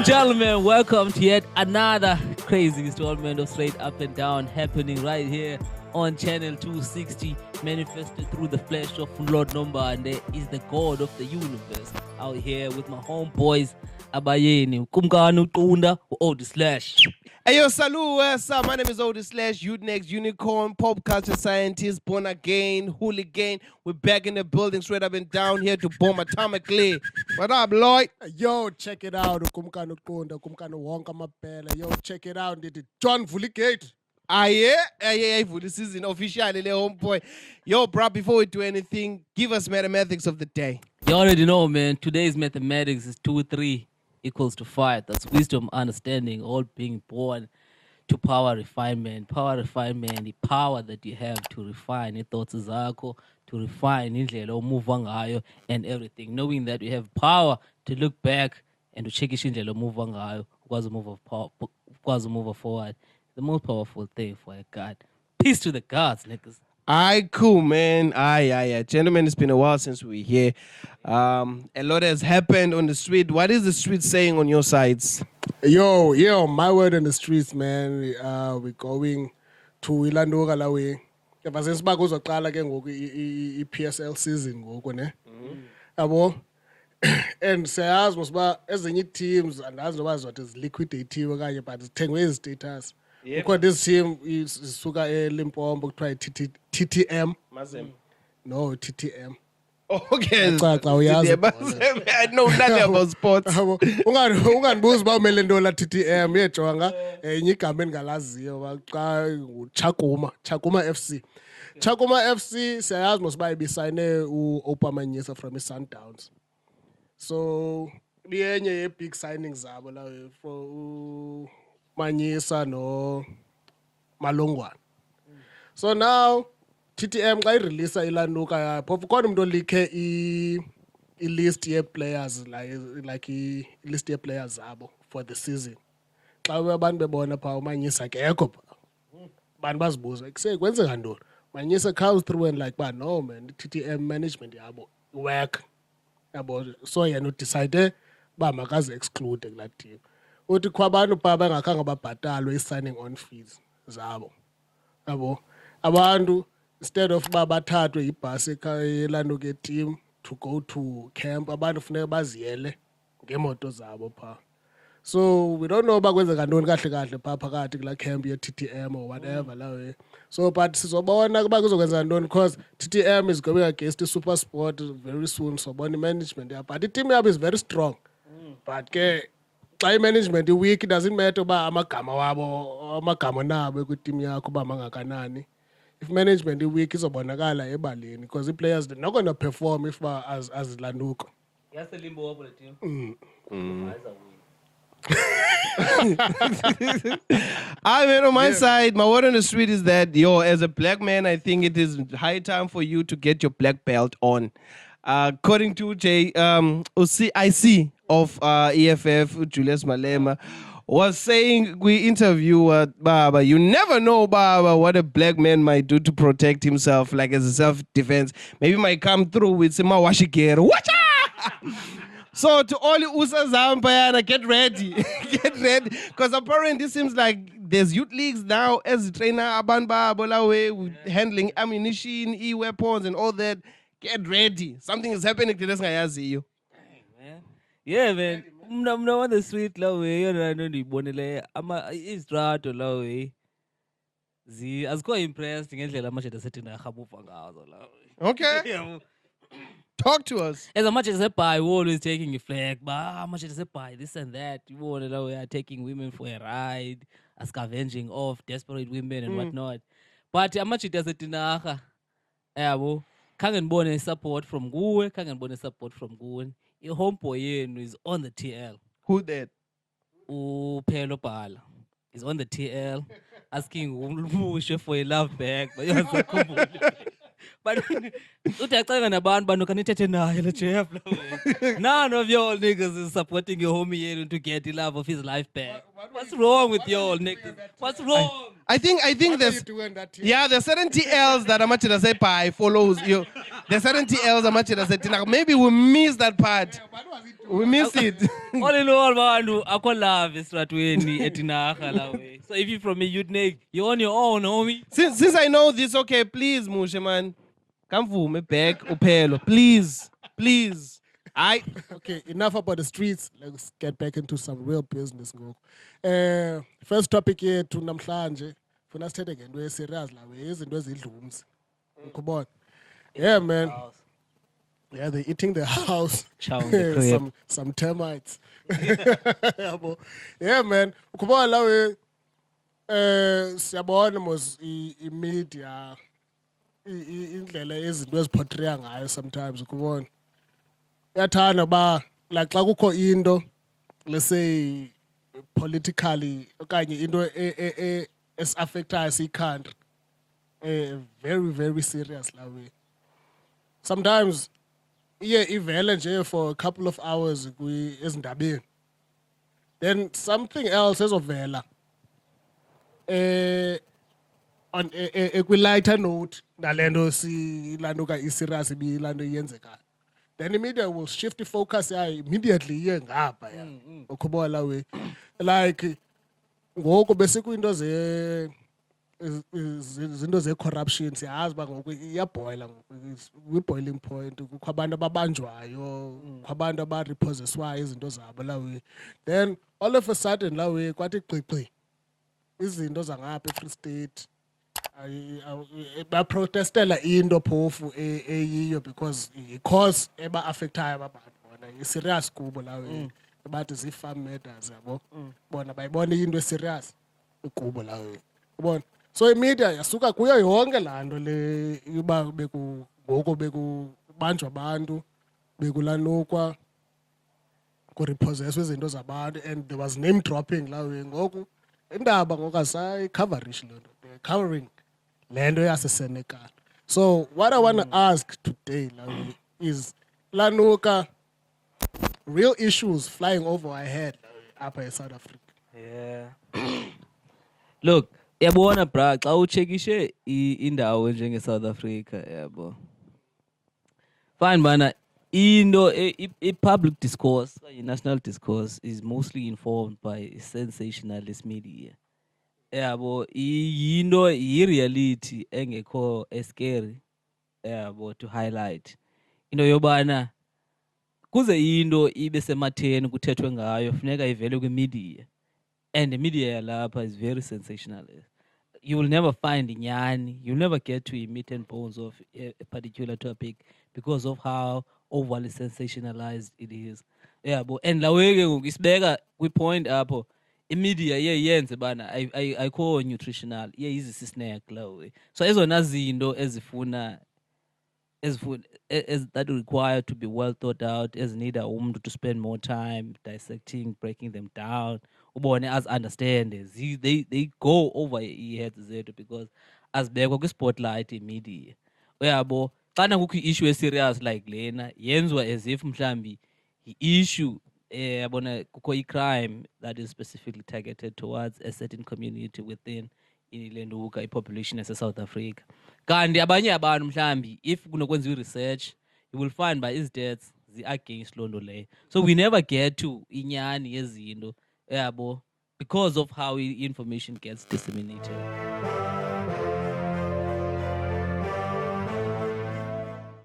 and gentlemen, welcome to yet another crazy installment of Straight Up and Down happening right here on channel 260, manifested through the flesh of Lord Number, and there is the God of the universe out here with my homeboys Abayeni, Kumkanu Tunda, Odi Slash. Hey yo, salut, what's up? My name is Oldie Slash, Youth Next Unicorn, pop culture scientist, born again, hooligan. We're back in the building, straight up and down here to bomb atomically. What up, Lloyd? Yo, check it out. Kumkano Kunda, Kumkano Wonka Mapela. Yo, check it out. Did it John Vuligate? For the season officially, homeboy. Yo, bro, before we do anything, give us mathematics of the day. You already know, man. Today's mathematics is 2, 3 equals to 5. That's wisdom, understanding, all being born to power refinement. Power refinement, the power that you have to refine your thoughts, zakho, to refine indlela omuva ngayo and everything. Knowing that you have power to look back and to check indlela omuva ngayo, ukwazi move forward. The most powerful thing for a God. Peace to the gods, niggas. Aye, cool, man. Aye. Gentlemen, it's been a while since we're here. A lot has happened on the street. What is the street saying on your sides? Yo, my word on the streets, man. We're going to Ilandoga lawe. Ever since back uzoqala ke ngoku i-PSL season ngoku ne. Yabo. And siyazi mosiba ezinye teams andazi noba zothi ziliquidate kanye but zithengwe izistatus. Because this team is suka eLimpopo kuthiwa TTM. Mazem. No, TTM. Okay. I know nothing about sports. Unganibuza ba umele nto la TTM yejonga enye igama engalaziyo baqa Chakuma FC. Chakuma FC siyazi mosiba ibisayine Oupa Manyisa from Sundowns. So biyenye ye big signings zabo la for Manyisa no Malongwane. So now TTM xa irelease ilanuka yapho khona umuntu olikhe i-list ye-players like i-list ye-players zabo for the season. Xa abantu bebona phaa uManyisa kekho phaa. Abantu bazibuza kwenzeka ntoni? Manyisa comes through and like, but no man, TTM management yabo work. Yabo so yena udecide ba makazi exclude kulaa team. Uthi kwa abantu phaa bangakhange babhatalwe i-signing on fees zabo. Yabo abantu instead of bathathwe ibhasi elando ke team to go to camp, abantu funeka baziyele ngemoto zabo phaa. So we don't know ba kwenzeka ntoni kahle phaa phakathi kula camp ye TTM or whatever la way. So but sizobona kuba kuzokwenza ntoni because TTM is going against the Super Sport very soon, so bone management yabo. But the team yabo is very strong. But ke xa management week, it doesn't matter ba amagama nabo ku team yakho ba mangakanani. If management week izobonakala ebaleni because the players they're not going to perform if as Landuko. Yes, the Limpopo team. I mean, on my side, my word on the street is that, as a black man, I think it is high time for you to get your black belt on. According to CIC of EFF, Julius Malema, was saying, we interview Baba, you never know, Baba, what a black man might do to protect himself, like as a self-defense. Maybe might come through with some washikere. Watcha! So to all you Usa Zampayana, get ready. Get ready. Because apparently it seems like there's youth leagues now as trainer Abanba Bolawe handling ammunition, e-weapons and all that. Get ready. Something is happening to this guy. I see you. Yeah, man. I'm on the street, low way. You're not bonele. I'm a Israel, low way. I was quite impressed. I'm much at the setting. Okay. Talk to us. As much as I buy, we're always taking a flag. But how much as I buy this and that? You want to know we are taking women for a ride, scavenging off desperate women and whatnot. But how much it does it in a can't born support from Gue, can't born support from Gue. Your homeboy is on the TL. Who that? Phelo Bala is on the TL asking who for a love back, but you're so cool. But uthi acanga nabantu bantu kanithethe naye le Jeff lawe. None of y'all niggas is supporting your homie here to get the love of his life back. What's wrong with y'all niggas? What's wrong? I think What are you there's doing that here? yeah, there's certain TLs that Amachida say pie follows you. There's certain TLs Amachida say Tina. Maybe we miss that part. What was he doing? We miss it. All in all, bantu akho love esitratweni etinaga lawe. So if you from a youth nigga, you're on your own, homie. Since I know this, okay, please, Moshe man, come for me back, Upelo, please. Okay, enough about the streets. Let's get back into some real business. First topic here to namhlanje. Funa sithethe ngento eserious lawe, izinto ezidlumzi. Come on. Yeah, man. Yeah, they're eating the house. Chow the crib. some termites. Yeah, man. Ukubona lawe siyabona mos i-media indlela izinto eziportray ngayo sometimes ukubona. Yathanda ba like xa kukho into let's say politically okanye into es-affectayo siyi-country very very serious lawe. Sometimes iye ivele nje for a couple of hours ezindabeni, then something else ezovela on kwi-lighter note nalento silanduka i-serious ibilanto iyenzekayo, then the media will shift the focus yayo immediately iye ngapha ya ukhubola lawe. Like ngoku besikwiinto zinto ze-corruption siyazi uba ngoku iyabhoyila kwi-boiling point. Kukho abantu ababanjwayo, kukho abantu abarepossesswayo izinto zabo lawe, then all of a sudden lawe kwathi gqigqi izinto zangapha e-Free State baprotestela into phofu eyiyo because i-cause eba-affectayo ababantu bona i-serious kubo lawe bathi zii-farm matters yabo bona bayibona into eserious kubo lawe ubona. So imedia yasuka kuyo yonke laa nto le uba ngoku bekubanjwa abantu bekulanukwa kurepossesswa izinto zabantu and there was name dropping lawe. Ngoku indaba ngoku asayicoverish loo nto, they're covering le nto yaseSenegal. So what I want to ask today lawe is lanuka real issues flying over our head apha eSouth Africa. Yeah. Look, yabona bra xa uchekishe indawo njenge-South Africa yabo. Fine bana into i-public discourse, i-national discourse is mostly informed by sensationalist media. Yabo yinto yi-reality engekho scary yabo to highlight. Into yobana kuze into ibe sematheni kuthethwe ngayo funeka ivele kwi-media. And the media yalapha is very sensationalist. You will never find inyani. You'll never get to a meat and bones of a particular topic because of how overly sensationalized it is. Yeah, but and laweke ngisibeka kwi-point apho imedia yenze bana ayikho nutritional izisi snack lawe. So ezona zinto ezifuna as that require to be well thought out, as need a umuntu to spend more time dissecting, breaking them down. Ubone as understanders, they go over your heads zethu because as bekho kwi-spotlight media. Uyabo xana kukho issue serious like lena yenzwa as if mhlambi i-issue yabona kukho i-crime that is specifically targeted towards a certain community within inilenduka i-population yase-South Africa. Kanti abanye abantu mhlambi if kunokwenziwa i-research you will find by his deaths zi-against loo nto leyo. So we never get to inyani yezinto yabo because of how information gets disseminated.